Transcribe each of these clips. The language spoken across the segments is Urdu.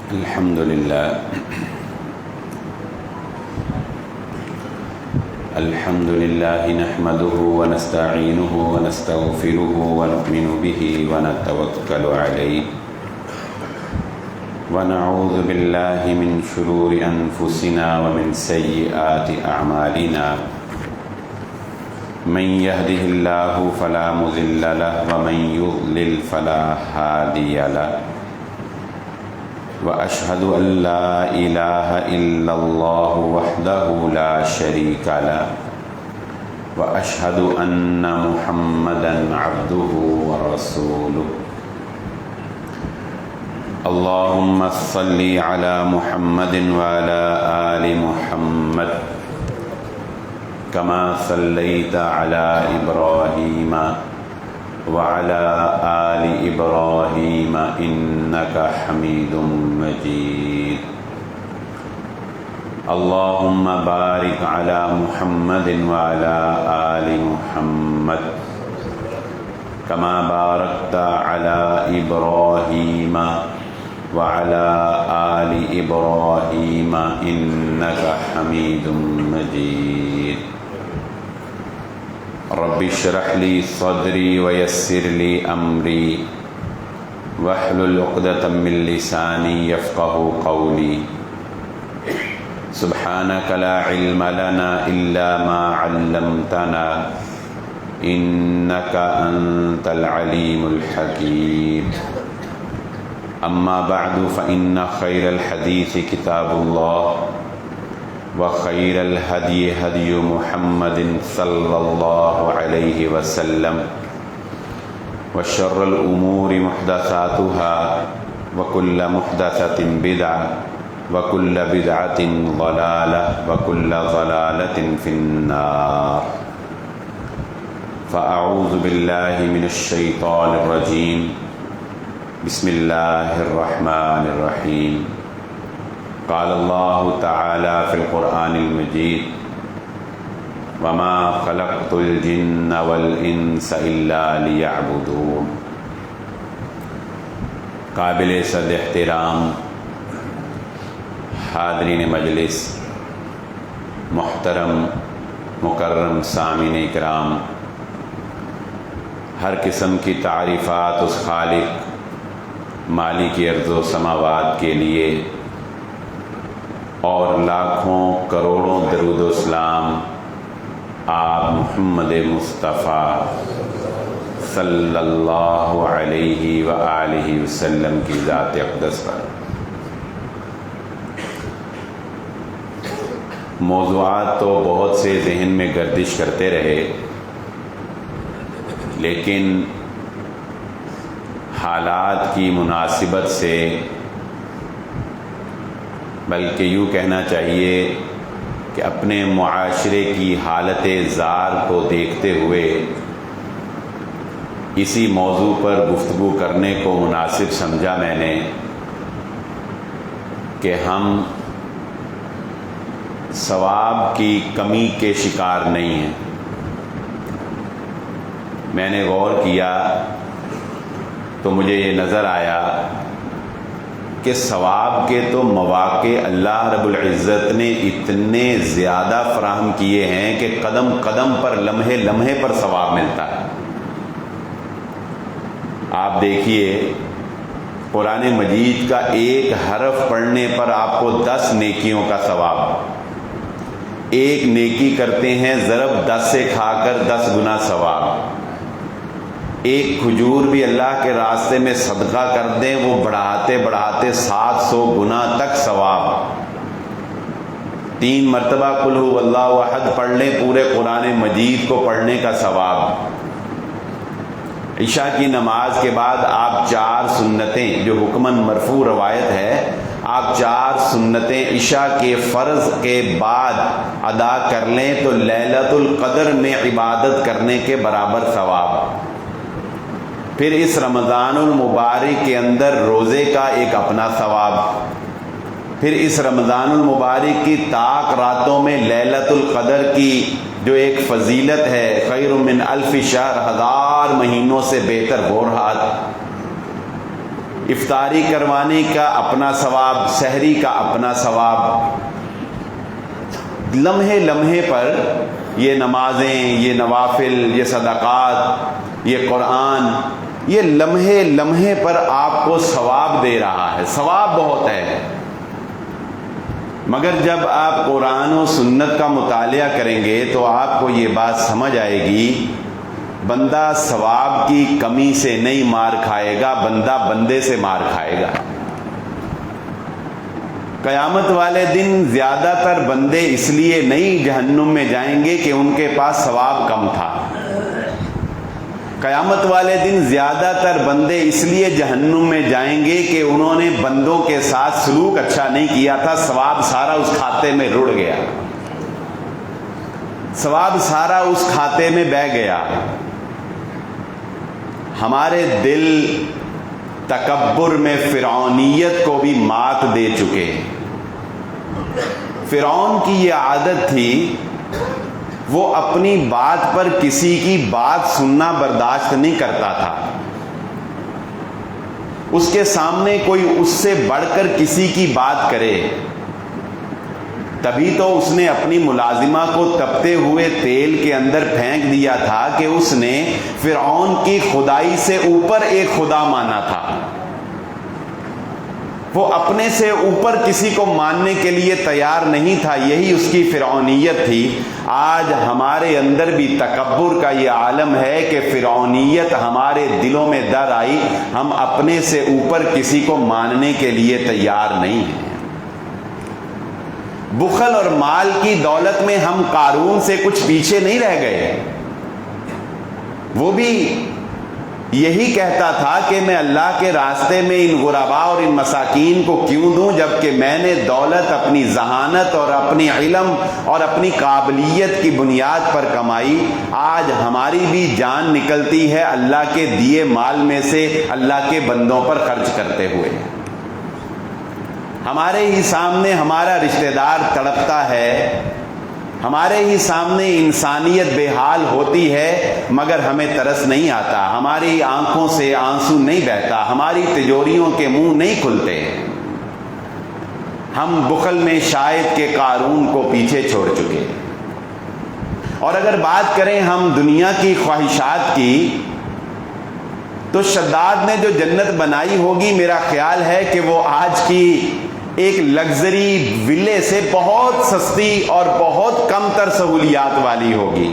الحمد لله نحمده ونستعينه ونستغفره ونؤمن به ونتوكل عليه ونعوذ بالله من شرور أنفسنا ومن سيئات أعمالنا من يهده الله فلا مضل له ومن يضلل فلا هادي له وأشهد أن لا إله إلا الله وحده لا شريك له وأشهد أن محمدا عبده ورسوله اللهم صل على محمد وعلى آل محمد كما صليت على إبراهيم وعلى آل إبراهيم إنك حميد مجيد اللهم بارك على محمد وعلى آل محمد كما باركت على إبراهيم وعلى آل إبراهيم إنك حميد مجيد رب اشرح لي صدري ويسر لي أمري واحلل عقدة من لساني يفقه قولي سبحانك لا علم لنا إلا ما علمتنا إنك أنت العليم الحكيم أما بعد فإن خير الحديث كتاب الله وخير الهدي هدي محمد صلى الله عليه وسلم وشر الأمور محدثاتها وكل محدثة بدعة وكل بدعة ضلالة وكل ضلالة في النار فأعوذ بالله من الشيطان الرجيم بسم الله الرحمن الرحيم قال الله تعالى في القرآن المجيد وما خلقت الجن والإنس إلا ليعبدون قابل صد احترام حاضرین مجلس، محترم مکرم سامعین کرام، ہر قسم کی تعریفات اس خالق مالک ارض و سماوات کے لیے اور لاکھوں کروڑوں درود و سلام آپ محمد مصطفیٰ صلی اللہ علیہ وآلہ وسلم کی ذات اقدس پر۔ موضوعات تو بہت سے ذہن میں گردش کرتے رہے، لیکن حالات کی مناسبت سے، بلکہ یوں کہنا چاہیے کہ اپنے معاشرے کی حالت زار کو دیکھتے ہوئے اسی موضوع پر گفتگو کرنے کو مناسب سمجھا میں نے کہ ہم ثواب کی کمی کے شکار نہیں ہیں۔ میں نے غور کیا تو مجھے یہ نظر آیا کہ ثواب کے تو مواقع اللہ رب العزت نے اتنے زیادہ فراہم کیے ہیں کہ قدم قدم پر، لمحے لمحے پر ثواب ملتا ہے۔ آپ دیکھیے قرآن مجید کا ایک حرف پڑھنے پر آپ کو 10 نیکیوں کا ثواب، ایک نیکی کرتے ہیں ضرب 10 سے کھا کر 10 گنا ثواب، ایک کھجور بھی اللہ کے راستے میں صدقہ کر دیں وہ بڑھاتے بڑھاتے 700 گنا تک ثواب، 3 مرتبہ قل هو اللہ احد پڑھ لیں پورے قرآن مجید کو پڑھنے کا ثواب۔ عشاء کی نماز کے بعد آپ 4 سنتیں، جو حکماً مرفوع روایت ہے، آپ 4 سنتیں عشاء کے فرض کے بعد ادا کر لیں تو لیلۃ القدر میں عبادت کرنے کے برابر ثواب۔ پھر اس رمضان المبارک کے اندر روزے کا ایک اپنا ثواب، پھر اس رمضان المبارک کی طاق راتوں میں لیلۃ القدر کی جو ایک فضیلت ہے، خیر من الف شہر، 1000 مہینوں سے بہتر وہ رات، افطاری کروانے کا اپنا ثواب، سحری کا اپنا ثواب. لمحے لمحے پر یہ نمازیں، یہ نوافل، یہ صدقات، یہ قرآن، یہ لمحے لمحے پر آپ کو ثواب دے رہا ہے. ثواب بہت ہے. مگر جب آپ قرآن و سنت کا مطالعہ کریں گے تو آپ کو یہ بات سمجھ آئے گی، بندہ ثواب کی کمی سے نہیں مار کھائے گا، بندہ بندے سے مار کھائے گا. قیامت والے دن زیادہ تر بندے اس لیے نہیں جہنم میں جائیں گے کہ ان کے پاس ثواب کم تھا. قیامت والے دن زیادہ تر بندے اس لیے جہنم میں جائیں گے کہ انہوں نے بندوں کے ساتھ سلوک اچھا نہیں کیا تھا، ثواب سارا اس کھاتے میں رڑ گیا، ثواب سارا اس کھاتے میں بہہ گیا. ہمارے دل تکبر میں فرعونیت کو بھی مات دے چکے. فرعون کی یہ عادت تھی، وہ اپنی بات پر کسی کی بات سننا برداشت نہیں کرتا تھا. اس کے سامنے کوئی اس سے بڑھ کر کسی کی بات کرے، تبھی تو اس نے اپنی ملازمہ کو تپتے ہوئے تیل کے اندر پھینک دیا تھا کہ اس نے فرعون کی خدائی سے اوپر ایک خدا مانا تھا. وہ اپنے سے اوپر کسی کو ماننے کے لیے تیار نہیں تھا. یہی اس کی فرعونیت تھی. آج ہمارے اندر بھی تکبر کا یہ عالم ہے کہ فرعونیت ہمارے دلوں میں در آئی، ہم اپنے سے اوپر کسی کو ماننے کے لیے تیار نہیں ہیں. بخل اور مال کی دولت میں ہم قارون سے کچھ پیچھے نہیں رہ گئے. وہ بھی یہی کہتا تھا کہ میں اللہ کے راستے میں ان غرباء اور ان مساکین کو کیوں دوں، جبکہ میں نے دولت اپنی ذہانت اور اپنی علم اور اپنی قابلیت کی بنیاد پر کمائی. آج ہماری بھی جان نکلتی ہے اللہ کے دیے مال میں سے اللہ کے بندوں پر خرچ کرتے ہوئے. ہمارے ہی سامنے ہمارا رشتہ دار تڑپتا ہے، ہمارے ہی سامنے انسانیت بے حال ہوتی ہے، مگر ہمیں ترس نہیں آتا، ہماری آنکھوں سے آنسو نہیں بہتا، ہماری تجوریوں کے منہ نہیں کھلتے. ہم بخل میں شاید کہ قارون کو پیچھے چھوڑ چکے. اور اگر بات کریں ہم دنیا کی خواہشات کی، تو شداد نے جو جنت بنائی ہوگی، میرا خیال ہے کہ وہ آج کی ایک لگژری ویلے سے بہت سستی اور بہت کم تر سہولیات والی ہوگی.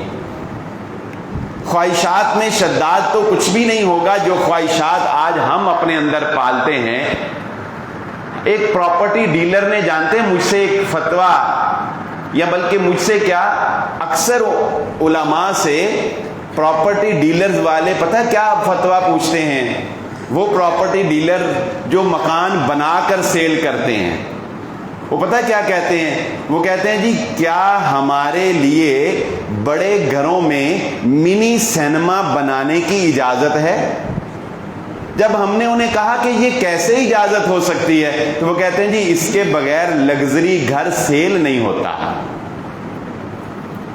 خواہشات میں شداد تو کچھ بھی نہیں ہوگا جو خواہشات آج ہم اپنے اندر پالتے ہیں. ایک پراپرٹی ڈیلر نے، جانتے ہیں، مجھ سے ایک فتویٰ، یا بلکہ مجھ سے کیا، اکثر علماء سے پراپرٹی ڈیلرز والے پتہ کیا فتویٰ پوچھتے ہیں؟ وہ پراپرٹی ڈیلر جو مکان بنا کر سیل کرتے ہیں، وہ پتہ کیا کہتے ہیں؟ وہ کہتے ہیں جی کیا ہمارے لیے بڑے گھروں میں منی سینما بنانے کی اجازت ہے؟ جب ہم نے انہیں کہا کہ یہ کیسے اجازت ہو سکتی ہے، تو وہ کہتے ہیں جی اس کے بغیر لگژری گھر سیل نہیں ہوتا.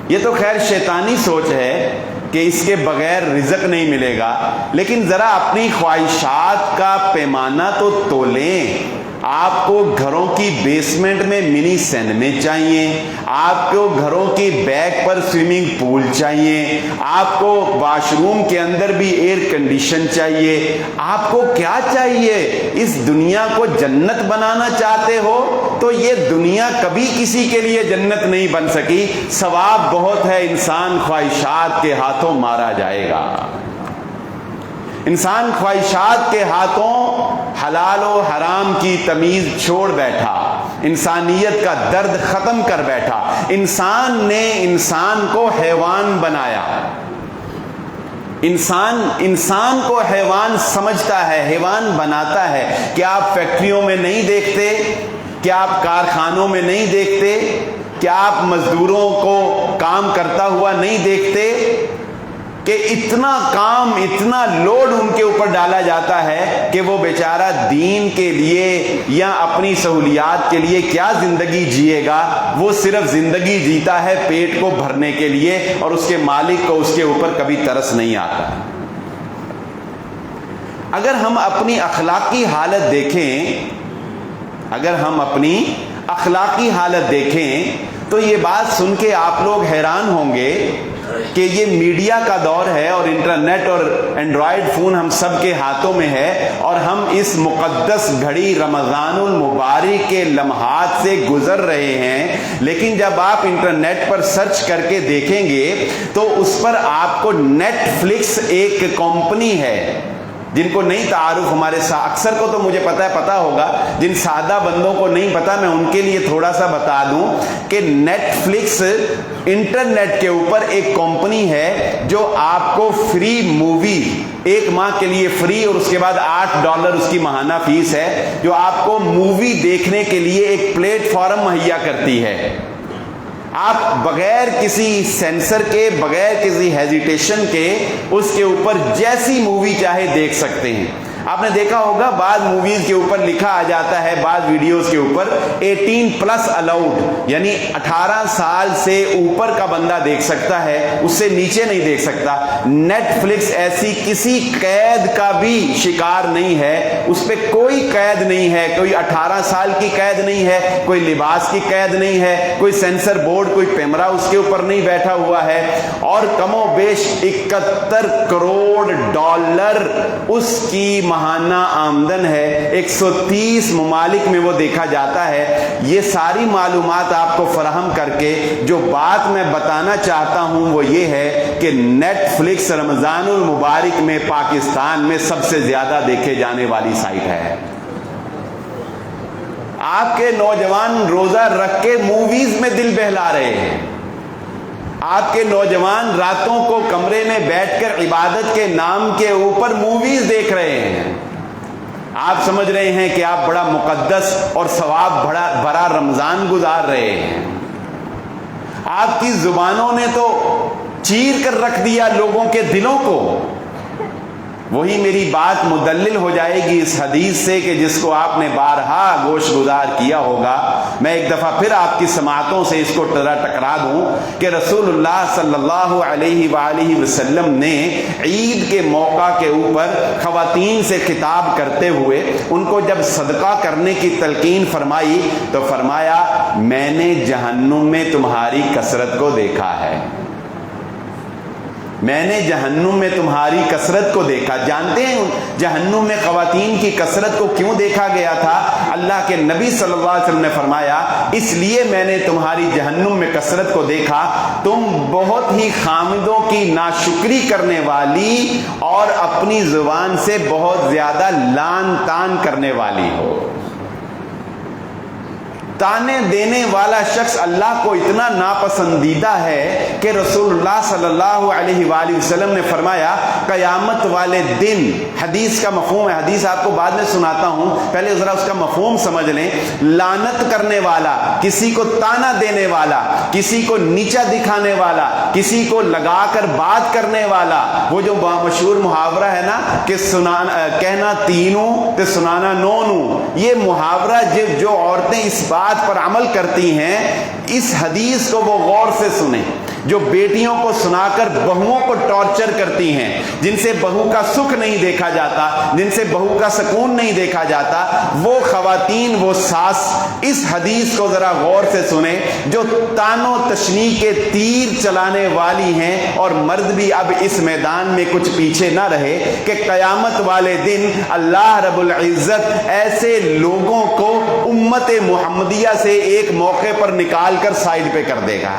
یہ تو خیر شیطانی سوچ ہے کہ اس کے بغیر رزق نہیں ملے گا، لیکن ذرا اپنی خواہشات کا پیمانہ تو تولیں. آپ کو گھروں کی بیسمنٹ میں منی سینمے چاہیے، آپ کو گھروں کی بیک پر سوئمنگ پول چاہیے، آپ کو واش روم کے اندر بھی ایئر کنڈیشن چاہیے. آپ کو کیا چاہیے؟ اس دنیا کو جنت بنانا چاہتے ہو تو یہ دنیا کبھی کسی کے لیے جنت نہیں بن سکی. ثواب بہت ہے، انسان خواہشات کے ہاتھوں مارا جائے گا. انسان خواہشات کے ہاتھوں حلال و حرام کی تمیز چھوڑ بیٹھا، انسانیت کا درد ختم کر بیٹھا. انسان نے انسان کو حیوان بنایا. انسان کو حیوان سمجھتا ہے، حیوان بناتا ہے. کیا آپ فیکٹریوں میں نہیں دیکھتے؟ کیا آپ کارخانوں میں نہیں دیکھتے؟ کیا آپ مزدوروں کو کام کرتا ہوا نہیں دیکھتے کہ اتنا کام، اتنا لوڈ ان کے اوپر ڈالا جاتا ہے کہ وہ بیچارہ دین کے لیے یا اپنی سہولیات کے لیے کیا زندگی جیے گا؟ وہ صرف زندگی جیتا ہے پیٹ کو بھرنے کے لیے، اور اس کے مالک کو اس کے اوپر کبھی ترس نہیں آتا. اگر ہم اپنی اخلاقی حالت دیکھیں، اگر ہم اپنی اخلاقی حالت دیکھیں تو یہ بات سن کے آپ لوگ حیران ہوں گے کہ یہ میڈیا کا دور ہے اور انٹرنیٹ اور اینڈرائڈ فون ہم سب کے ہاتھوں میں ہے، اور ہم اس مقدس گھڑی رمضان المبارک کے لمحات سے گزر رہے ہیں، لیکن جب آپ انٹرنیٹ پر سرچ کر کے دیکھیں گے تو اس پر آپ کو نیٹ فلکس ایک کمپنی ہے، جن کو نہیں تعارف ہمارے اکثر کو تو مجھے پتا ہوگا، جن سادہ بندوں کو نہیں پتا میں ان کے لیے تھوڑا سا بتا دوں کہ نیٹ فلکس انٹرنیٹ کے اوپر ایک کمپنی ہے جو آپ کو فری مووی 1 ماہ کے لیے فری، اور اس کے بعد $8 اس کی ماہانہ فیس ہے، جو آپ کو مووی دیکھنے کے لیے ایک پلیٹ فارم مہیا کرتی ہے۔ آپ بغیر کسی سینسر کے، بغیر کسی ہیزیٹیشن کے اس کے اوپر جیسی مووی چاہے دیکھ سکتے ہیں۔ آپ نے دیکھا ہوگا بعض موویز کے اوپر لکھا آ جاتا ہے، بعض ویڈیوز کے اوپر 18+ الاؤڈ، یعنی 18 سال سے اوپر کا بندہ دیکھ سکتا ہے، اس سے نیچے نہیں دیکھ سکتا۔ نیٹ فلکس ایسی کسی قید کا بھی شکار نہیں ہے، اس پہ کوئی قید نہیں ہے، کوئی 18 سال کی قید نہیں ہے، کوئی لباس کی قید نہیں ہے، کوئی سینسر بورڈ، کوئی کیمرہ اس کے اوپر نہیں بیٹھا ہوا ہے، اور کم و بیش $71 کروڑ اس کی ماہانہ آمدن ہے، 130 ممالک میں وہ دیکھا جاتا ہے۔ یہ ساری معلومات آپ کو فراہم کر کے جو بات میں بتانا چاہتا ہوں وہ یہ ہے کہ نیٹ فلکس رمضان المبارک میں پاکستان میں سب سے زیادہ دیکھے جانے والی سائٹ ہے۔ آپ کے نوجوان روزہ رکھ کے موویز میں دل بہلا رہے ہیں، آپ کے نوجوان راتوں کو کمرے میں بیٹھ کر عبادت کے نام کے اوپر موویز دیکھ رہے ہیں۔ آپ سمجھ رہے ہیں کہ آپ بڑا مقدس اور ثواب بھرا رمضان گزار رہے ہیں۔ آپ کی زبانوں نے تو چیر کر رکھ دیا لوگوں کے دلوں کو۔ وہی میری بات مدلل ہو جائے گی اس حدیث سے کہ جس کو آپ نے بارہا گوش گزار کیا ہوگا۔ میں ایک دفعہ پھر آپ کی سماعتوں سے اس کو ٹکرا دوں کہ رسول اللہ صلی اللہ علیہ وآلہ وسلم نے عید کے موقع کے اوپر خواتین سے خطاب کرتے ہوئے ان کو جب صدقہ کرنے کی تلقین فرمائی تو فرمایا، میں نے جہنم میں تمہاری کثرت کو دیکھا ہے، میں نے جہنم میں تمہاری کثرت کو دیکھا۔ جانتے ہیں جہنم میں خواتین کی کثرت کو کیوں دیکھا گیا تھا؟ اللہ کے نبی صلی اللہ علیہ وسلم نے فرمایا، اس لیے میں نے تمہاری جہنم میں کثرت کو دیکھا، تم بہت ہی خامدوں کی ناشکری کرنے والی اور اپنی زبان سے بہت زیادہ لان تان کرنے والی ہو۔ تانے دینے والا شخص اللہ کو اتنا ناپسندیدہ ہے کہ رسول اللہ صلی اللہ علیہ وآلہ وسلم نے فرمایا، قیامت والے دن، حدیث کا مفہوم ہے، حدیث آپ کو بعد میں سناتا ہوں، پہلے ذرا اس کا مفہوم سمجھ لیں۔ لعنت کرنے والا، کسی کو تانا دینے والا، کسی کو نیچا دکھانے والا، کسی کو لگا کر بات کرنے والا، وہ جو مشہور محاورہ ہے نا کہ کہنا تینوں تے سنانا نونوں، یہ محاورہ جو عورتیں اس بات پر عمل کرتی ہیں، اس حدیث کو وہ غور سے سنیں۔ جو بیٹیوں کو سنا کر بہوؤں کو ٹارچر کرتی ہیں، جن سے بہو کا سکھ نہیں دیکھا جاتا، جن سے بہو کا سکون نہیں دیکھا جاتا، وہ خواتین، وہ ساس اس حدیث کو ذرا غور سے سنیں جو تان و تشنیع کے تیر چلانے والی ہیں، اور مرد بھی اب اس میدان میں کچھ پیچھے نہ رہے کہ قیامت والے دن اللہ رب العزت ایسے لوگوں کو امت محمدیہ سے ایک موقع پر نکال کر سائڈ پہ کر دے گا۔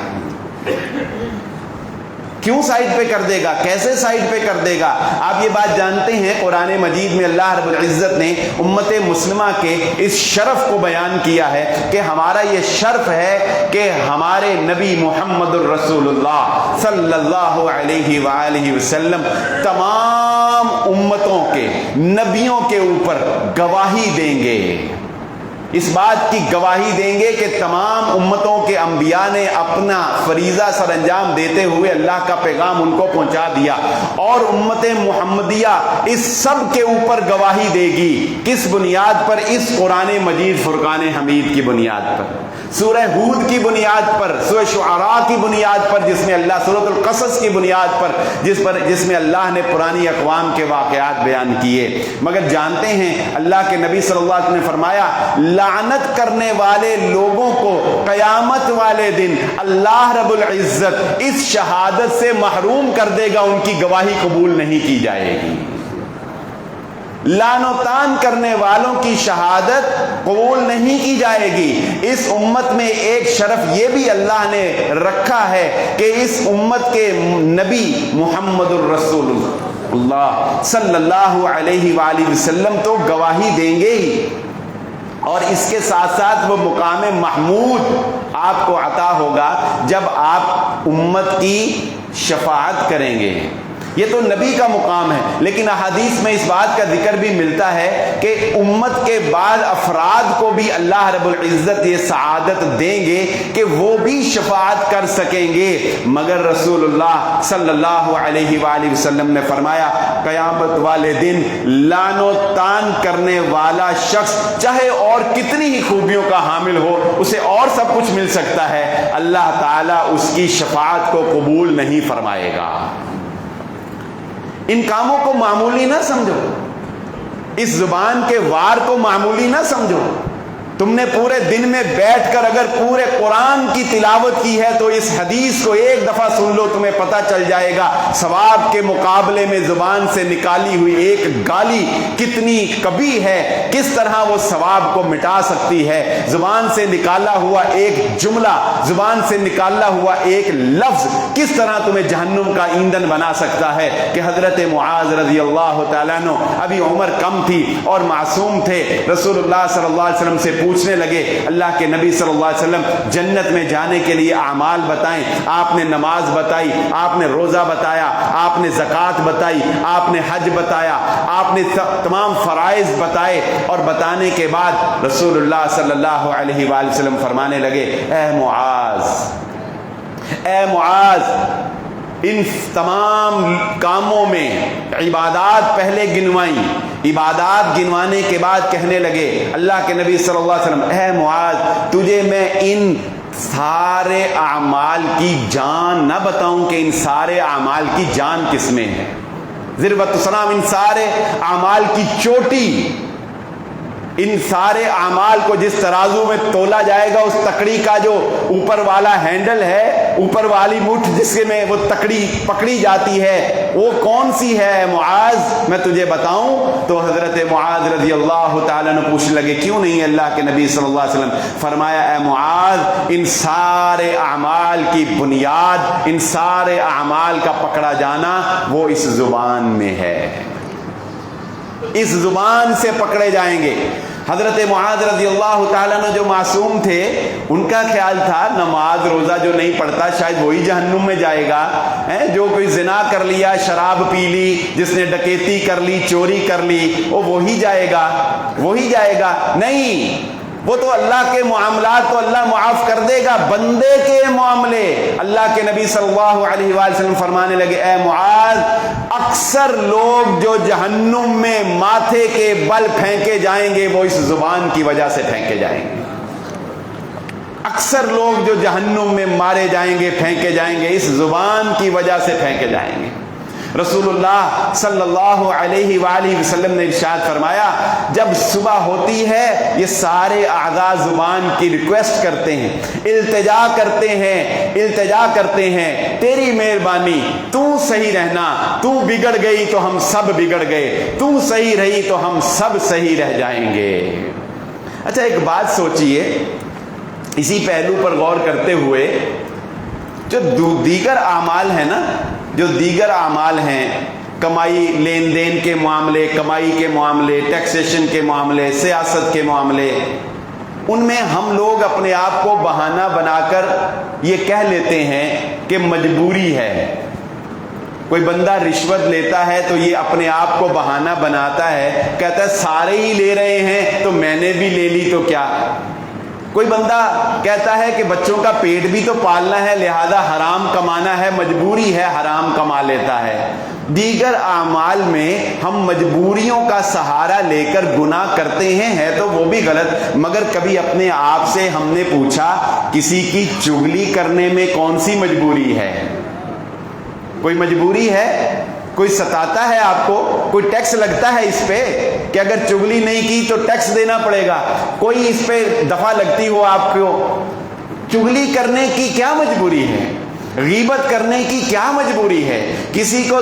کیوں سائڈ پہ کر دے گا؟ کیسے سائڈ پہ کر دے گا؟ آپ یہ بات جانتے ہیں، قرآن مجید میں اللہ رب العزت نے امت مسلمہ کے اس شرف کو بیان کیا ہے کہ ہمارا یہ شرف ہے کہ ہمارے نبی محمد الرسول اللہ صلی اللہ علیہ وآلہ وسلم تمام امتوں کے نبیوں کے اوپر گواہی دیں گے۔ اس بات کی گواہی دیں گے کہ تمام امتوں کے انبیاء نے اپنا فریضہ سر انجام دیتے ہوئے اللہ کا پیغام ان کو پہنچا دیا، اور امت محمدیہ اس سب کے اوپر گواہی دے گی۔ کس بنیاد پر؟ اس قرآن مجید فرقان حمید کی بنیاد پر، سورہ ہود کی بنیاد پر، سورہ شعراء کی بنیاد پر، جس میں اللہ، سورۃ القصص کی بنیاد پر جس میں اللہ نے پرانی اقوام کے واقعات بیان کیے۔ مگر جانتے ہیں اللہ کے نبی صلی اللہ علیہ وسلم نے فرمایا، لعنت کرنے والے لوگوں کو قیامت والے دن اللہ رب العزت اس شہادت سے محروم کر دے گا، ان کی گواہی قبول نہیں کی جائے گی۔ لعن و طعن کرنے والوں کی شہادت قبول نہیں کی جائے گی۔ اس امت میں ایک شرف یہ بھی اللہ نے رکھا ہے کہ اس امت کے نبی محمد الرسول اللہ صلی اللہ علیہ وآلہ وسلم تو گواہی دیں گے ہی، اور اس کے ساتھ ساتھ وہ مقام محمود آپ کو عطا ہوگا جب آپ امت کی شفاعت کریں گے۔ یہ تو نبی کا مقام ہے، لیکن احادیث میں اس بات کا ذکر بھی ملتا ہے کہ امت کے بعد افراد کو بھی اللہ رب العزت یہ سعادت دیں گے کہ وہ بھی شفاعت کر سکیں گے، مگر رسول اللہ صلی اللہ علیہ وآلہ وسلم نے فرمایا، قیامت والے دن لعن و طعن کرنے والا شخص چاہے اور کتنی ہی خوبیوں کا حامل ہو، اسے اور سب کچھ مل سکتا ہے، اللہ تعالیٰ اس کی شفاعت کو قبول نہیں فرمائے گا۔ ان کاموں کو معمولی نہ سمجھو، اس زبان کے وار کو معمولی نہ سمجھو۔ تم نے پورے دن میں بیٹھ کر اگر پورے قرآن کی تلاوت کی ہے تو اس حدیث کو ایک دفعہ سن لو، تمہیں پتہ چل جائے گا ثواب کے مقابلے میں زبان سے نکالی ہوئی ایک گالی کتنی کبھی ہے، کس طرح وہ ثواب کو مٹا سکتی ہے۔ زبان سے نکالا ہوا ایک جملہ، زبان سے نکالا ہوا ایک لفظ کس طرح تمہیں جہنم کا ایندھن بنا سکتا ہے۔ کہ حضرت معاذ رضی اللہ تعالیٰ عنہ، ابھی عمر کم تھی اور معصوم تھے، رسول اللہ صلی اللہ علیہ وسلم سے پوچھنے لگے، اللہ کے نبی صلی اللہ علیہ وسلم جنت میں جانے کے لیے اعمال بتائیں۔ آپ نے نماز بتائی، آپ نے روزہ بتایا، آپ نے زکوٰۃ بتائی، آپ نے حج بتایا، آپ نے تمام فرائض بتائے، اور بتانے کے بعد رسول اللہ صلی اللہ علیہ وآلہ وسلم فرمانے لگے، اے معاذ، ان تمام کاموں میں عبادات پہلے گنوائیں، عبادات گنوانے کے بعد کہنے لگے اللہ کے نبی صلی اللہ علیہ وسلم، اے معاذ، تجھے میں ان سارے اعمال کی جان نہ بتاؤں کہ ان سارے اعمال کی جان کس میں ہے؟ ذروۃ السلام، ان سارے اعمال کی چوٹی، ان سارے اعمال کو جس ترازو میں تولا جائے گا، اس تکڑی کا جو اوپر والا ہینڈل ہے، اوپر والی مٹھ جس میں وہ تکڑی پکڑی جاتی ہے، وہ کون سی ہے معاذ؟ میں تجھے بتاؤں؟ تو حضرت معاذ رضی اللہ تعالیٰ نے پوچھنے لگے، کیوں نہیں اللہ کے نبی صلی اللہ علیہ وسلم؟ فرمایا، اے معاذ، ان سارے اعمال کی بنیاد، ان سارے اعمال کا پکڑا جانا وہ اس زبان میں ہے، اس زبان سے پکڑے جائیں گے۔ حضرت معاذ رضی اللہ تعالیٰ نے جو معصوم تھے، ان کا خیال تھا نماز روزہ جو نہیں پڑھتا شاید وہی جہنم میں جائے گا، جو کوئی زنا کر لیا، شراب پی لی، جس نے ڈکیتی کر لی، چوری کر لی، وہ وہی جائے گا۔ نہیں، وہ تو اللہ کے معاملات تو اللہ معاف کر دے گا، بندے کے معاملے اللہ کے نبی صلی اللہ علیہ وآلہ وسلم فرمانے لگے، اے معاذ، اکثر لوگ جو جہنم میں ماتھے کے بل پھینکے جائیں گے وہ اس زبان کی وجہ سے پھینکے جائیں گے۔ اکثر لوگ جو جہنم میں مارے جائیں گے، پھینکے جائیں گے، اس زبان کی وجہ سے پھینکے جائیں گے۔ رسول اللہ صلی اللہ علیہ وآلہ وسلم نے ارشاد فرمایا، جب صبح ہوتی ہے یہ سارے اعضاء زبان کی ریکویسٹ کرتے ہیں، التجا کرتے ہیں، تیری مہربانی، تو صحیح رہنا، تو بگڑ گئی تو ہم سب بگڑ گئے، تو صحیح رہی تو ہم سب صحیح رہ جائیں گے۔ اچھا، ایک بات سوچئے، اسی پہلو پر غور کرتے ہوئے، جو دیگر اعمال ہیں نا، جو دیگر اعمال ہیں، کمائی لین دین کے معاملے، کمائی کے معاملے، ٹیکسیشن کے معاملے، سیاست کے معاملے، ان میں ہم لوگ اپنے آپ کو بہانہ بنا کر یہ کہہ لیتے ہیں کہ مجبوری ہے، کوئی بندہ رشوت لیتا ہے تو یہ اپنے آپ کو بہانہ بناتا ہے، کہتا ہے سارے ہی لے رہے ہیں تو میں نے بھی لے لی تو کیا۔ کوئی بندہ کہتا ہے کہ بچوں کا پیٹ بھی تو پالنا ہے، لہذا حرام کمانا ہے، مجبوری ہے، حرام کما لیتا ہے۔ دیگر اعمال میں ہم مجبوریوں کا سہارا لے کر گناہ کرتے ہیں، ہے تو وہ بھی غلط، مگر کبھی اپنے آپ سے ہم نے پوچھا کسی کی چغلی کرنے میں کون سی مجبوری ہے؟ کوئی مجبوری ہے؟ کوئی ستاتا ہے آپ کو؟ کوئی ٹیکس لگتا ہے اس پہ کہ اگر چغلی نہیں کی تو ٹیکس دینا پڑے گا؟ کوئی اس پہ دفعہ لگتی ہو آپ کو؟ چغلی کرنے کی کیا مجبوری ہے؟ غیبت کرنے کی کیا مجبوری ہے؟ کسی کو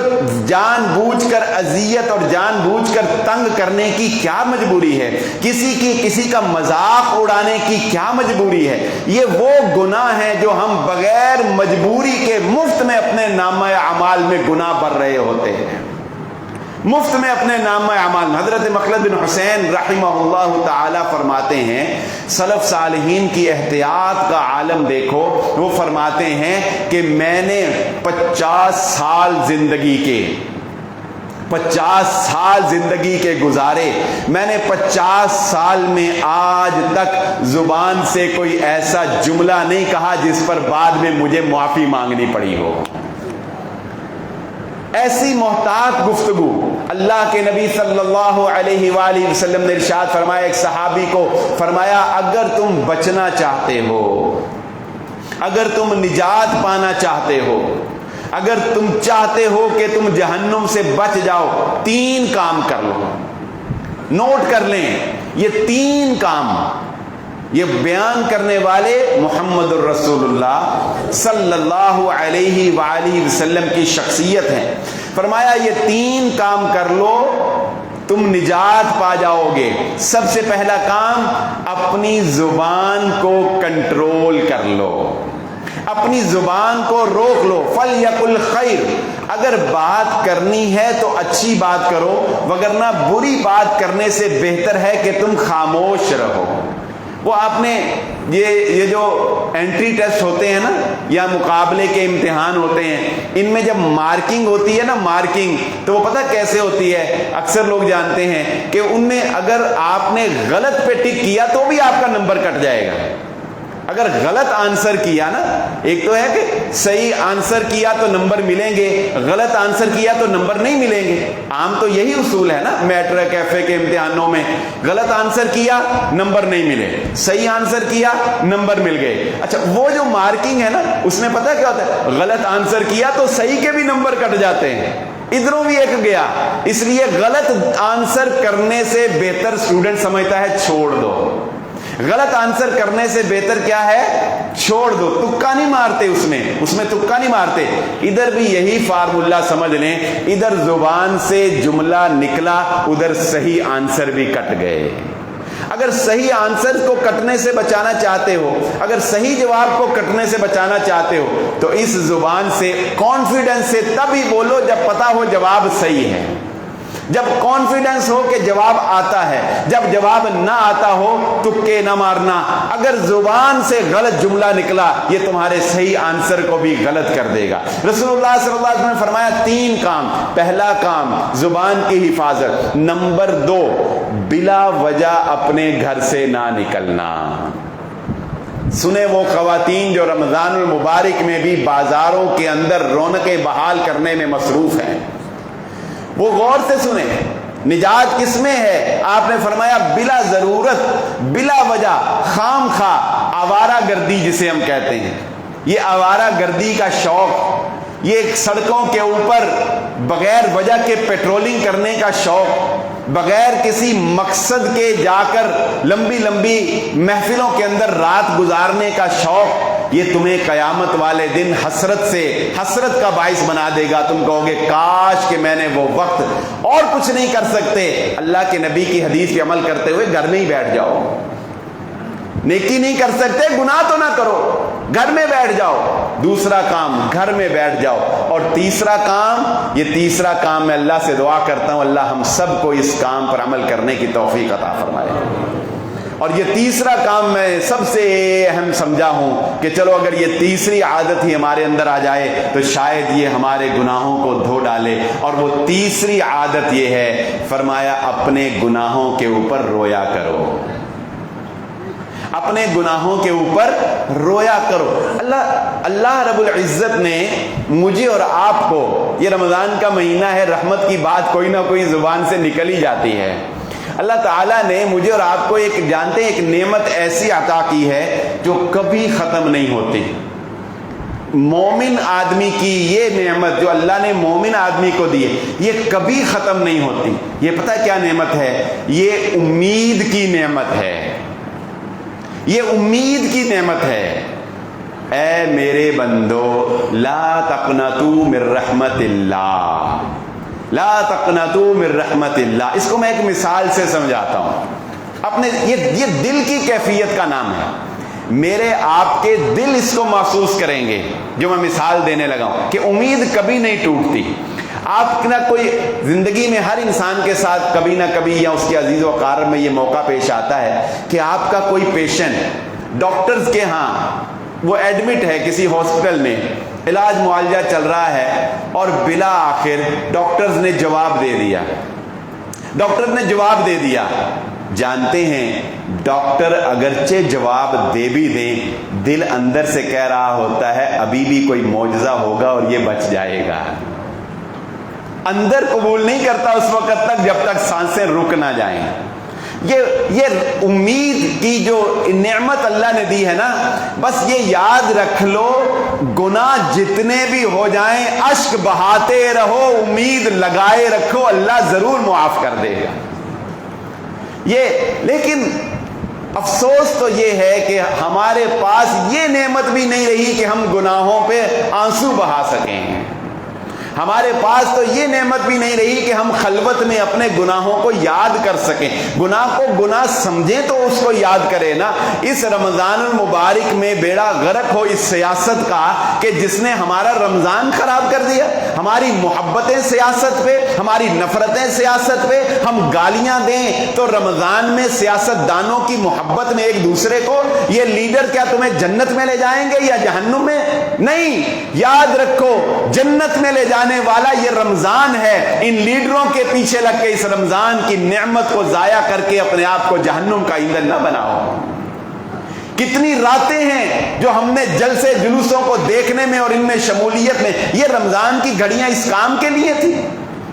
جان بوجھ کر اذیت اور جان بوجھ کر تنگ کرنے کی کیا مجبوری ہے؟ کسی کا مذاق اڑانے کی کیا مجبوری ہے؟ یہ وہ گناہ ہیں جو ہم بغیر مجبوری کے مفت میں اپنے نامہ اعمال میں گناہ بھر رہے ہوتے ہیں، مفت میں اپنے نامہ اعمال۔ حضرت مخلد بن حسین رحمہ اللہ تعالی فرماتے ہیں، سلف صالحین کی احتیاط کا عالم دیکھو، وہ فرماتے ہیں کہ میں نے 50 سال زندگی کے گزارے، میں نے 50 سال میں آج تک زبان سے کوئی ایسا جملہ نہیں کہا جس پر بعد میں مجھے معافی مانگنی پڑی ہو۔ ایسی محتاط گفتگو اللہ کے نبی صلی اللہ علیہ وآلہ وسلم نے ارشاد فرمایا، ایک صحابی کو فرمایا اگر تم بچنا چاہتے ہو، اگر تم نجات پانا چاہتے ہو، اگر تم چاہتے ہو کہ تم جہنم سے بچ جاؤ، 3 کام کر لو۔ نوٹ کر لیں یہ 3 کام، یہ بیان کرنے والے محمد الرسول اللہ صلی اللہ علیہ وآلہ وسلم کی شخصیت ہیں۔ فرمایا یہ 3 کام کر لو تم نجات پا جاؤ گے۔ سب سے پہلا کام، اپنی زبان کو کنٹرول کر لو، اپنی زبان کو روک لو۔ فَلْيَقُلْ خَيْرٌ، اگر بات کرنی ہے تو اچھی بات کرو، وگرنہ بری بات کرنے سے بہتر ہے کہ تم خاموش رہو۔ وہ آپ نے یہ جو انٹری ٹیسٹ ہوتے ہیں نا، یا مقابلے کے امتحان ہوتے ہیں، ان میں جب مارکنگ ہوتی ہے نا، مارکنگ، تو وہ پتہ کیسے ہوتی ہے؟ اکثر لوگ جانتے ہیں کہ ان میں اگر آپ نے غلط پہ ٹک کیا تو بھی آپ کا نمبر کٹ جائے گا۔ اگر غلط آنسر کیا نا، ایک تو ہے کہ صحیح آنسر کیا تو نمبر ملیں گے، غلط آنسر کیا تو نمبر نہیں ملیں گے۔ عام تو یہی اصول ہے نا، میٹرک کیفے کے امتحانوں میں غلط آنسر کیا نمبر نہیں ملے، صحیح آنسر کیا نمبر مل گئے۔ اچھا وہ جو مارکنگ ہے نا، اس میں پتہ کیا ہوتا ہے؟ غلط آنسر کیا تو صحیح کے بھی نمبر کٹ جاتے ہیں، ادھروں بھی ایک گیا۔ اس لیے غلط آنسر کرنے سے بہتر اسٹوڈنٹ سمجھتا ہے چھوڑ دو، غلط آنسر کرنے سے بہتر کیا ہے؟ چھوڑ دو، تکا نہیں مارتے اس میں تکا نہیں مارتے۔ ادھر بھی یہی فارمولہ سمجھ لیں، ادھر زبان سے جملہ نکلا، ادھر صحیح آنسر بھی کٹ گئے۔ اگر صحیح آنسر کو کٹنے سے بچانا چاہتے ہو، اگر صحیح جواب کو کٹنے سے بچانا چاہتے ہو، تو اس زبان سے کانفیڈنس سے تب ہی بولو جب پتا ہو جواب صحیح ہے، جب کانفیڈنس ہو کہ جواب آتا ہے۔ جب جواب نہ آتا ہو تکے نہ مارنا۔ اگر زبان سے غلط جملہ نکلا، یہ تمہارے صحیح آنسر کو بھی غلط کر دے گا۔ رسول اللہ صلی اللہ علیہ وسلم نے فرمایا 3 کام۔ پہلا کام زبان کی حفاظت، نمبر 2 بلا وجہ اپنے گھر سے نہ نکلنا۔ سنیں وہ خواتین جو رمضان المبارک میں بھی بازاروں کے اندر رونقیں بحال کرنے میں مصروف ہیں، وہ غور سے سنیں، نجات کس میں ہے؟ آپ نے فرمایا بلا ضرورت، بلا وجہ، خام خواہ آوارہ گردی جسے ہم کہتے ہیں، یہ آوارہ گردی کا شوق، یہ سڑکوں کے اوپر بغیر وجہ کے پیٹرولنگ کرنے کا شوق، بغیر کسی مقصد کے جا کر لمبی لمبی محفلوں کے اندر رات گزارنے کا شوق، یہ تمہیں قیامت والے دن حسرت کا باعث بنا دے گا۔ تم کہو گے کاش کہ میں نے وہ وقت، اور کچھ نہیں کر سکتے، اللہ کے نبی کی حدیث پہ عمل کرتے ہوئے گھر میں ہی بیٹھ جاؤ۔ نیکی نہیں کر سکتے، گناہ تو نہ کرو، گھر میں بیٹھ جاؤ۔ دوسرا کام گھر میں بیٹھ جاؤ۔ اور تیسرا کام، یہ تیسرا کام میں اللہ سے دعا کرتا ہوں اللہ ہم سب کو اس کام پر عمل کرنے کی توفیق عطا فرمائے۔ اور یہ تیسرا کام میں سب سے اہم سمجھا ہوں کہ چلو اگر یہ تیسری عادت ہی ہمارے اندر آ جائے تو شاید یہ ہمارے گناہوں کو دھو ڈالے، اور وہ تیسری عادت یہ ہے، فرمایا اپنے گناہوں کے اوپر رویا کرو، اپنے گناہوں کے اوپر رویا کرو۔ اللہ رب العزت نے مجھے اور آپ کو، یہ رمضان کا مہینہ ہے، رحمت کی بات کوئی نہ کوئی زبان سے نکل ہی جاتی ہے، اللہ تعالیٰ نے مجھے اور آپ کو جانتے ہیں ایک نعمت ایسی عطا کی ہے جو کبھی ختم نہیں ہوتی۔ مومن آدمی کی یہ نعمت جو اللہ نے مومن آدمی کو دی ہے، یہ کبھی ختم نہیں ہوتی۔ یہ پتہ کیا نعمت ہے؟ یہ امید کی نعمت ہے، یہ امید کی نعمت ہے۔ اے میرے بندو، لا تقنطوا من رحمت اللہ، لا تقنطوا من رحمت اللہ۔ اس کو میں ایک مثال سے سمجھاتا ہوں، اپنے یہ دل کی کیفیت کا نام ہے۔ میرے آپ کے دل اس کو محسوس کریں گے جو میں مثال دینے لگا ہوں کہ امید کبھی نہیں ٹوٹتی۔ آپ نہ کوئی زندگی میں ہر انسان کے ساتھ کبھی نہ کبھی یا اس کے عزیز و اقارب میں یہ موقع پیش آتا ہے کہ آپ کا کوئی پیشنٹ ڈاکٹرز کے ہاں وہ ایڈمٹ ہے کسی ہاسپٹل میں، علاج معالجہ چل رہا ہے، اور بلا آخر ڈاکٹرز نے جواب دے دیا، ڈاکٹر نے جواب دے دیا۔ جانتے ہیں ڈاکٹر اگرچہ جواب دے بھی دیں، دل اندر سے کہہ رہا ہوتا ہے ابھی بھی کوئی معجزہ ہوگا اور یہ بچ جائے گا۔ اندر قبول نہیں کرتا اس وقت تک جب تک سانسیں رک نہ جائیں۔ یہ امید کی جو نعمت اللہ نے دی ہے نا، بس یہ یاد رکھ لو، گناہ جتنے بھی ہو جائیں اشک بہاتے رہو، امید لگائے رکھو، اللہ ضرور معاف کر دے گا۔ لیکن افسوس تو یہ ہے کہ ہمارے پاس یہ نعمت بھی نہیں رہی کہ ہم گناہوں پہ آنسو بہا سکیں، ہمارے پاس تو یہ نعمت بھی نہیں رہی کہ ہم خلوت میں اپنے گناہوں کو یاد کر سکیں، گناہ کو گناہ سمجھیں تو اس کو یاد کریں نا۔ اس رمضان المبارک میں بیڑا غرق ہو اس سیاست کا کہ جس نے ہمارا رمضان خراب کر دیا، ہماری محبتیں سیاست پہ، ہماری نفرتیں سیاست پہ، ہم گالیاں دیں تو رمضان میں سیاست دانوں کی محبت میں ایک دوسرے کو، یہ لیڈر کیا تمہیں جنت میں لے جائیں گے یا جہنم میں؟ نہیں، یاد رکھو جنت میں لے جانے والا یہ رمضان ہے۔ ان لیڈروں کے پیچھے لگ کے اس رمضان کی نعمت کو ضائع کر کے اپنے آپ کو جہنم کا ایندھن نہ بناؤ۔ کتنی راتیں ہیں جو ہم نے جلسے جلوسوں کو دیکھنے میں اور ان میں شمولیت میں، یہ رمضان کی گھڑیاں اس کام کے لیے تھی۔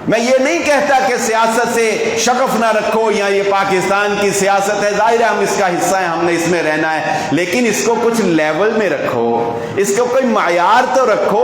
میں یہ نہیں کہتا کہ سیاست سے شغف نہ رکھو یا یہ پاکستان کی سیاست ہے، ظاہر ہے ہم اس کا حصہ ہیں، ہم نے اس میں رہنا ہے، لیکن اس کو کچھ لیول میں رکھو، اس کو کوئی معیار تو رکھو،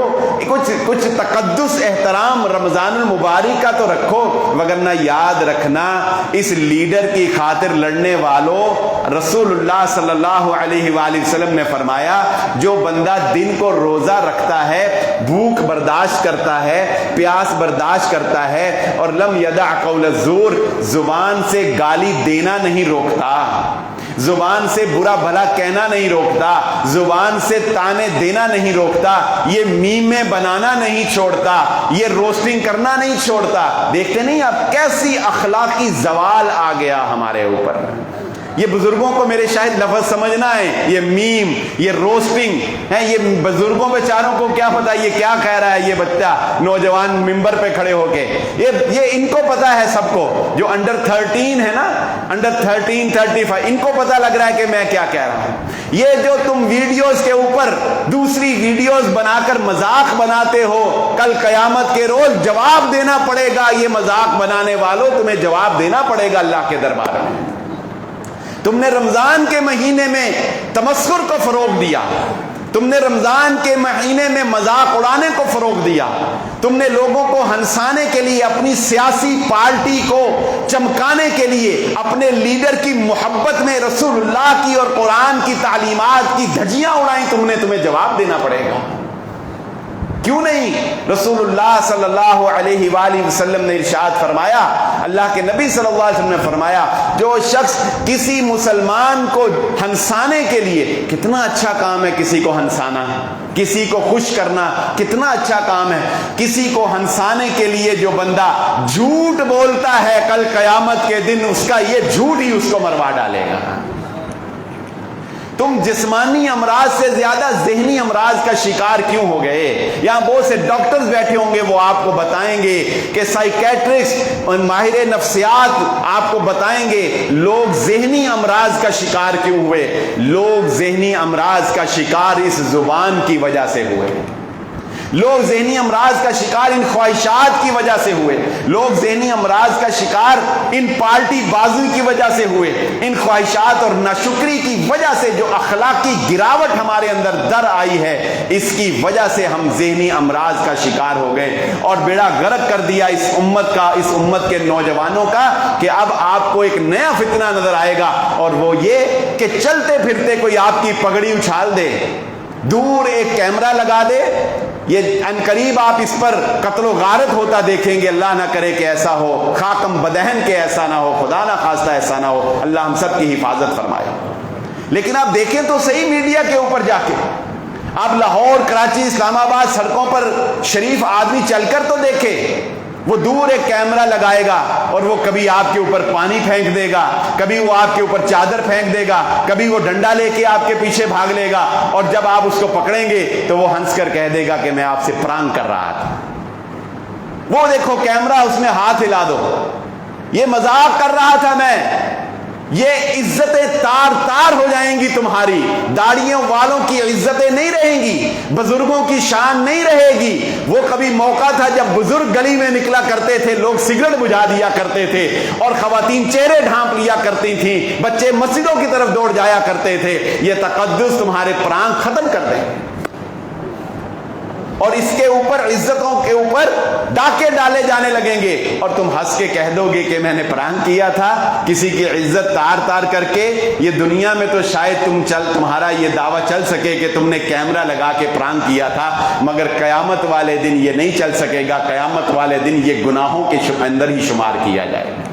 کچھ تقدس احترام رمضان المبارک کا تو رکھو، وگرنہ یاد رکھنا اس لیڈر کی خاطر لڑنے والوں، رسول اللہ صلی اللہ علیہ وآلہ وسلم نے فرمایا جو بندہ دن کو روزہ رکھتا ہے، بھوک برداشت کرتا ہے، پیاس برداشت کرتا ہے، اور لم یدع قول الزور، زبان سے گالی دینا نہیں روکتا، زبان سے برا بھلا کہنا نہیں روکتا، زبان سے تانے دینا نہیں روکتا، یہ میمیں بنانا نہیں چھوڑتا، یہ روسٹنگ کرنا نہیں چھوڑتا، دیکھتے نہیں آپ کیسی اخلاقی زوال آ گیا ہمارے اوپر۔ یہ بزرگوں کو میرے شاید لفظ سمجھنا ہے، یہ میم، یہ روسٹنگ ہے، یہ بزرگوں بیچاروں کو کیا پتا یہ کیا کہہ رہا ہے یہ بچہ نوجوان ممبر پہ کھڑے ہو کے، یہ ان کو پتا ہے سب کو، جو انڈر 13 ہے نا، انڈر 13 35 ان کو پتا لگ رہا ہے کہ میں کیا کہہ رہا ہوں۔ یہ جو تم ویڈیوز کے اوپر دوسری ویڈیوز بنا کر مذاق بناتے ہو، کل قیامت کے روز جواب دینا پڑے گا، یہ مذاق بنانے والوں تمہیں جواب دینا پڑے گا اللہ کے دربار میں۔ تم نے رمضان کے مہینے میں تمسخر کو فروغ دیا، تم نے رمضان کے مہینے میں مذاق اڑانے کو فروغ دیا، تم نے لوگوں کو ہنسانے کے لیے، اپنی سیاسی پارٹی کو چمکانے کے لیے، اپنے لیڈر کی محبت میں رسول اللہ کی اور قرآن کی تعلیمات کی دھجیاں اڑائیں، تمہیں جواب دینا پڑے گا۔ کیوں نہیں؟ رسول اللہ صلی اللہ علیہ وآلہ وسلم نے ارشاد فرمایا، اللہ کے نبی صلی اللہ علیہ وسلم نے فرمایا، جو شخص کسی مسلمان کو ہنسانے کے لیے، کتنا اچھا کام ہے کسی کو ہنسانا، کسی کو خوش کرنا کتنا اچھا کام ہے، کسی کو ہنسانے کے لیے جو بندہ جھوٹ بولتا ہے، کل قیامت کے دن اس کا یہ جھوٹ ہی اس کو مروا ڈالے گا۔ تم جسمانی امراض سے زیادہ ذہنی امراض کا شکار کیوں ہو گئے؟ یہاں بہت سے ڈاکٹرز بیٹھے ہوں گے، وہ آپ کو بتائیں گے کہ سائیکیٹرسٹ اور ماہر نفسیات آپ کو بتائیں گے لوگ ذہنی امراض کا شکار کیوں ہوئے۔ لوگ ذہنی امراض کا شکار اس زبان کی وجہ سے ہوئے، لوگ ذہنی امراض کا شکار ان خواہشات کی وجہ سے ہوئے، لوگ ذہنی امراض کا شکار ان پارٹی بازی کی وجہ سے ہوئے، ان خواہشات اور ناشکری کی وجہ سے جو اخلاقی گراوٹ ہمارے اندر در آئی ہے، اس کی وجہ سے ہم ذہنی امراض کا شکار ہو گئے اور بیڑا غرق کر دیا اس امت کا، اس امت کے نوجوانوں کا، کہ اب آپ کو ایک نیا فتنہ نظر آئے گا، اور وہ یہ کہ چلتے پھرتے کوئی آپ کی پگڑی اچھال دے، دور ایک کیمرہ لگا دے، یہ عنقریب آپ اس پر قتل و غارت ہوتا دیکھیں گے۔ اللہ نہ کرے کہ ایسا ہو، خاکم بدہن کے ایسا نہ ہو، خدا نہ خواستہ ایسا نہ ہو، اللہ ہم سب کی حفاظت فرمائے۔ لیکن آپ دیکھیں تو صحیح میڈیا کے اوپر جا کے، آپ لاہور، کراچی، اسلام آباد سڑکوں پر شریف آدمی چل کر تو دیکھے، وہ دور ایک کیمرہ لگائے گا اور وہ کبھی آپ کے اوپر پانی پھینک دے گا، کبھی وہ آپ کے اوپر چادر پھینک دے گا، کبھی وہ ڈنڈا لے کے آپ کے پیچھے بھاگ لے گا، اور جب آپ اس کو پکڑیں گے تو وہ ہنس کر کہہ دے گا کہ میں آپ سے پرانک کر رہا تھا، وہ دیکھو کیمرہ، اس میں ہاتھ ہلا دو، یہ مذاق کر رہا تھا میں۔ یہ عزتیں تار تار ہو جائیں گی تمہاری، داڑھیوں والوں کی عزتیں نہیں رہیں گی، بزرگوں کی شان نہیں رہے گی۔ وہ کبھی موقع تھا جب بزرگ گلی میں نکلا کرتے تھے، لوگ سگریٹ بجھا دیا کرتے تھے اور خواتین چہرے ڈھانپ لیا کرتی تھیں، بچے مسجدوں کی طرف دوڑ جایا کرتے تھے۔ یہ تقدس تمہارے پرانگ ختم کر دیں، اور اس کے اوپر، عزتوں کے اوپر ڈاکے ڈالے جانے لگیں گے، اور تم ہنس کے کہہ دو گے کہ میں نے پرانک کیا تھا کسی کی عزت تار تار کر کے۔ یہ دنیا میں تو شاید تمہارا یہ دعویٰ چل سکے کہ تم نے کیمرہ لگا کے پرانک کیا تھا، مگر قیامت والے دن یہ نہیں چل سکے گا۔ قیامت والے دن یہ گناہوں کے اندر ہی شمار کیا جائے گا،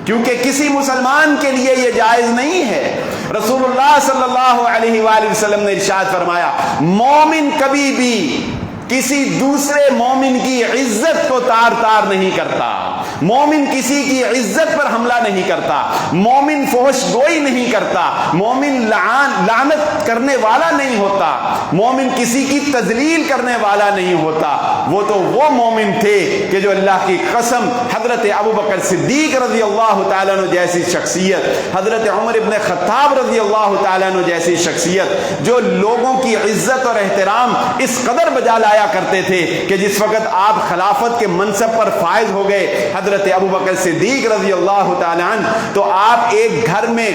کیونکہ کسی مسلمان کے لیے یہ جائز نہیں ہے۔ رسول اللہ صلی اللہ علیہ وآلہ وسلم نے ارشاد فرمایا، مومن کبھی بھی کسی دوسرے مومن کی عزت کو تار تار نہیں کرتا، مومن کسی کی عزت پر حملہ نہیں کرتا، مومن فحش گوئی نہیں کرتا، مومن لعنت کرنے والا نہیں ہوتا، مومن کسی کی تذلیل کرنے والا نہیں ہوتا۔ وہ تو وہ مومن تھے کہ جو اللہ کی قسم حضرت ابوبکر صدیق رضی اللہ تعالیٰ عنہ جیسی شخصیت، حضرت عمر ابن خطاب رضی اللہ تعالیٰ عنہ جیسی شخصیت، جو لوگوں کی عزت اور احترام اس قدر بجا لایا کرتے تھے کہ جس وقت آپ خلافت کے منصب پر فائز ہو گئے حضرت ابوبکر صدیق رضی اللہ تعالیٰ عنہ، تو آپ ایک گھر میں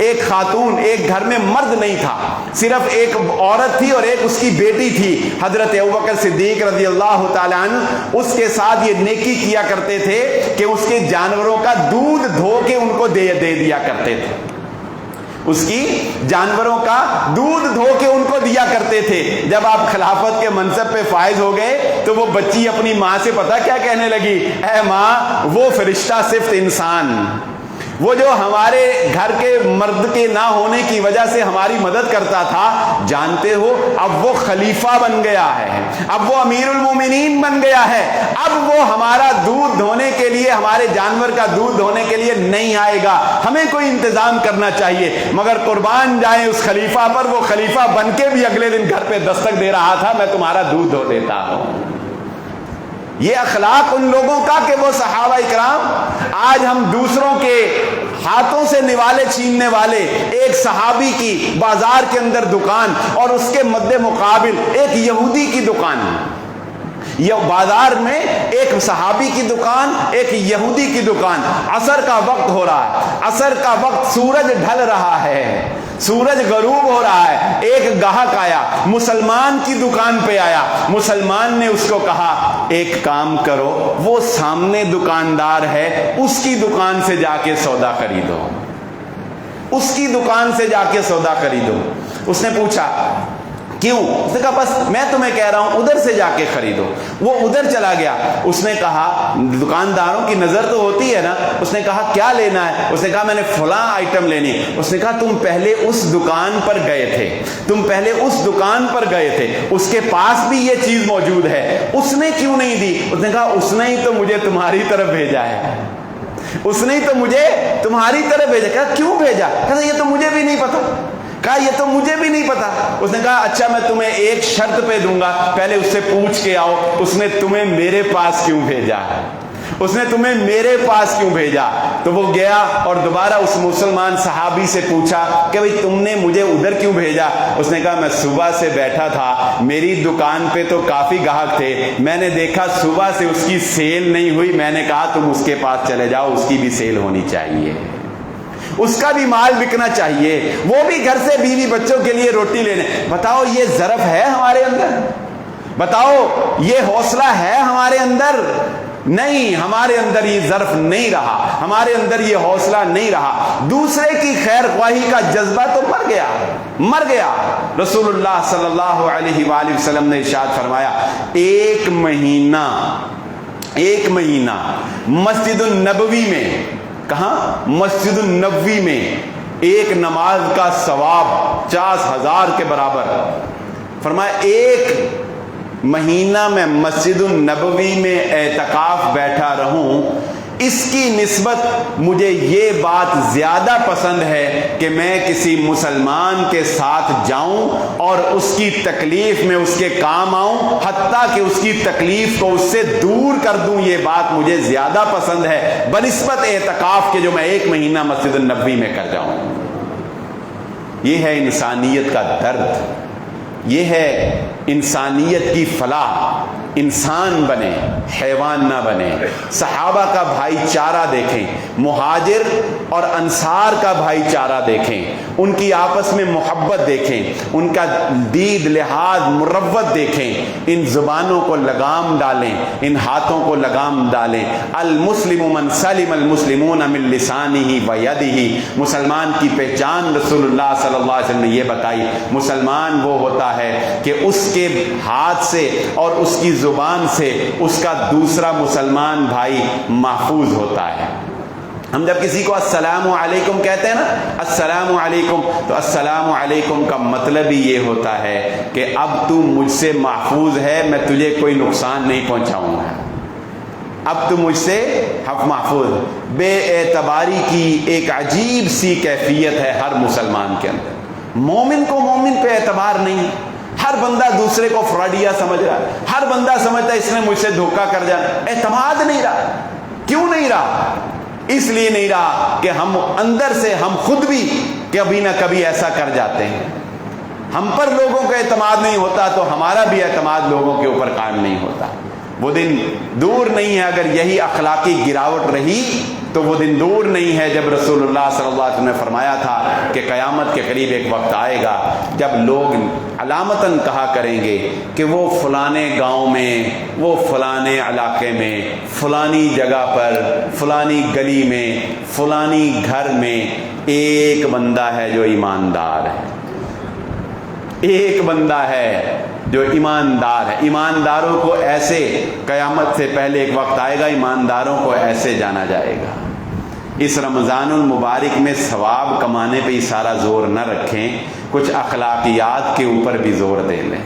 ایک خاتون، ایک گھر میں مرد نہیں تھا، صرف ایک عورت تھی اور ایک اس کی بیٹی تھی۔ حضرت ابوبکر صدیق رضی اللہ تعالیٰ عنہ اس کے ساتھ یہ نیکی کیا کرتے تھے کہ اس کے جانوروں کا دودھ دھو کے ان کو دے دیا کرتے تھے، اس کی جانوروں کا دودھ دھو کے ان کو دیا کرتے تھے۔ جب آپ خلافت کے منصب پہ فائز ہو گئے تو وہ بچی اپنی ماں سے پتہ کیا کہنے لگی، اے ماں، وہ فرشتہ صرف انسان، وہ جو ہمارے گھر کے مرد کے نہ ہونے کی وجہ سے ہماری مدد کرتا تھا، جانتے ہو اب وہ خلیفہ بن گیا ہے، اب وہ امیر المومنین بن گیا ہے، اب وہ ہمارا دودھ دھونے کے لیے، ہمارے جانور کا دودھ دھونے کے لیے نہیں آئے گا، ہمیں کوئی انتظام کرنا چاہیے۔ مگر قربان جائیں اس خلیفہ پر، وہ خلیفہ بن کے بھی اگلے دن گھر پہ دستک دے رہا تھا، میں تمہارا دودھ دھو دیتا ہوں۔ یہ اخلاق ان لوگوں کا کہ وہ صحابہ اکرام، آج ہم دوسروں کے ہاتھوں سے نوالے چھیننے والے، ایک صحابی کی بازار کے اندر دکان اور اس کے مد مقابل ایک یہودی کی دکان، یہ بازار میں ایک صحابی کی دکان، ایک یہودی کی دکان، عصر کا وقت ہو رہا ہے، عصر کا وقت، سورج ڈھل رہا ہے، سورج غروب ہو رہا ہے، ایک گاہک آیا، مسلمان کی دکان پہ آیا، مسلمان نے اس کو کہا ایک کام کرو، وہ سامنے دکاندار ہے، اس کی دکان سے جا کے سودا خریدو، اس کی دکان سے جا کے سودا خریدو۔ اس نے پوچھا کیوں؟ اس نے کہا بس میں تمہیں کہہ رہا ہوں ادھر سے جا کے خریدو۔ وہ ادھر چلا گیا، اس نے کہا، دکانداروں کی نظر تو ہوتی ہے نا، اس نے کہا کیا لینا ہے؟ اس نے کہا میں نے فلاں آئٹم لینی۔ اس نے کہا تم پہلے اس دکان پر گئے تھے، تم پہلے اس دکان پر گئے تھے، اس کے پاس بھی یہ چیز موجود ہے، اس نے کیوں نہیں دی؟ اس نے کہا اس نے ہی تو مجھے تمہاری طرف بھیجا ہے، اس نے ہی تو مجھے تمہاری طرف بھیجا۔ کہا کیوں بھیجا؟ کہا یہ تو مجھے بھی نہیں پتا، کہا یہ تو مجھے بھی نہیں پتا. اس نے کہا اچھا میں تمہیں ایک شرط پہ دوں گا, پہلے اس سے پوچھ کے آؤ اس نے تمہیں میرے پاس کیوں بھیجا ہے, اس نے تمہیں میرے پاس کیوں بھیجا. تو وہ گیا اور دوبارہ اس مسلمان صحابی سے پوچھا کہ بھئی تم نے مجھے ادھر کیوں بھیجا. اس نے کہا میں صبح سے بیٹھا تھا, میری دکان پہ تو کافی گاہک تھے, میں نے دیکھا صبح سے اس کی سیل نہیں ہوئی, میں نے کہا تم اس کے پاس چلے جاؤ, اس کی بھی سیل ہونی چاہیے, اس کا بھی مال بکنا چاہیے, وہ بھی گھر سے بیوی بچوں کے لیے روٹی لینے. بتاؤ یہ ظرف ہے ہمارے اندر؟ بتاؤ یہ حوصلہ ہے ہمارے اندر؟ نہیں, ہمارے اندر یہ ظرف نہیں رہا, ہمارے اندر یہ حوصلہ نہیں رہا. دوسرے کی خیر خواہی کا جذبہ تو مر گیا. رسول اللہ صلی اللہ علیہ وآلہ وسلم نے ارشاد فرمایا, ایک مہینہ مسجد النبوی میں, کہاں؟ مسجد النبوی میں ایک نماز کا ثواب 50,000 کے برابر. فرمایا ایک مہینہ میں مسجد النبوی میں اعتکاف بیٹھا رہوں, اس کی نسبت مجھے یہ بات زیادہ پسند ہے کہ میں کسی مسلمان کے ساتھ جاؤں اور اس کی تکلیف میں اس کے کام آؤں, حتیٰ کہ اس کی تکلیف کو اس سے دور کر دوں. یہ بات مجھے زیادہ پسند ہے بنسبت اعتکاف کے جو میں ایک مہینہ مسجد النبوی میں کر جاؤں. یہ ہے انسانیت کا درد, یہ ہے انسانیت کی فلاح. انسان بنے, حیوان نہ بنے. صحابہ کا بھائی چارہ دیکھیں, مہاجر اور انصار کا بھائی چارہ دیکھیں, ان کی آپس میں محبت دیکھیں, ان کا دید لحاظ مروت دیکھیں. ان زبانوں کو لگام ڈالیں, ان ہاتھوں کو لگام ڈالیں. المسلم من سلم المسلمون من لسانہ و یدہ. مسلمان کی پہچان رسول اللہ صلی اللہ علیہ وسلم نے یہ بتائی, مسلمان وہ ہوتا ہے کہ اس کے ہاتھ سے اور اس کی زبان سے اس کا دوسرا مسلمان بھائی محفوظ ہوتا ہے. ہم جب کسی کو السلام علیکم کہتے ہیں نا, السلام علیکم, تو السلام علیکم کا مطلب ہی یہ ہوتا ہے کہ اب تو مجھ سے محفوظ ہے, میں تجھے کوئی نقصان نہیں پہنچاؤں گا, اب تو مجھ سے محفوظ. بے اعتباری کی ایک عجیب سی کیفیت ہے ہر مسلمان کے اندر. مومن کو مومن پہ اعتبار نہیں, ہر بندہ دوسرے کو فراڈیا سمجھ رہا ہے, ہر بندہ سمجھتا ہے اس نے مجھ سے دھوکہ کر جانا. اعتماد نہیں رہا. کیوں نہیں رہا؟ اس لیے نہیں رہا کہ ہم اندر سے ہم خود بھی کبھی نہ کبھی ایسا کر جاتے ہیں. ہم پر لوگوں کا اعتماد نہیں ہوتا تو ہمارا بھی اعتماد لوگوں کے اوپر قائم نہیں ہوتا. وہ دن دور نہیں ہے, اگر یہی اخلاقی گراوٹ رہی تو وہ دن دور نہیں ہے جب رسول اللہ صلی اللہ علیہ وسلم نے فرمایا تھا کہ قیامت کے قریب ایک وقت آئے گا جب لوگ علامتاً کہا کریں گے کہ وہ فلانے گاؤں میں, وہ فلانے علاقے میں, فلانی جگہ پر, فلانی گلی میں, فلانی گھر میں ایک بندہ ہے جو ایماندار ہے, ایک بندہ ہے جو ایماندار ہے. ایمانداروں کو ایسے, قیامت سے پہلے ایک وقت آئے گا ایمانداروں کو ایسے جانا جائے گا. اس رمضان المبارک میں ثواب کمانے پہ ہی سارا زور نہ رکھیں, کچھ اخلاقیات کے اوپر بھی زور دے لیں,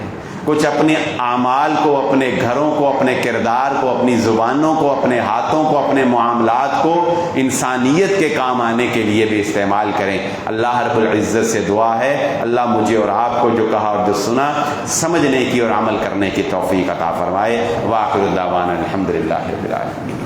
کچھ اپنے اعمال کو, اپنے گھروں کو, اپنے کردار کو, اپنی زبانوں کو, اپنے ہاتھوں کو, اپنے معاملات کو انسانیت کے کام آنے کے لیے بھی استعمال کریں. اللہ رب العزت سے دعا ہے اللہ مجھے اور آپ کو جو کہا اور جو سنا سمجھنے کی اور عمل کرنے کی توفیق عطا فرمائے. وآخر دعوانا الحمدللہ رب العالمین.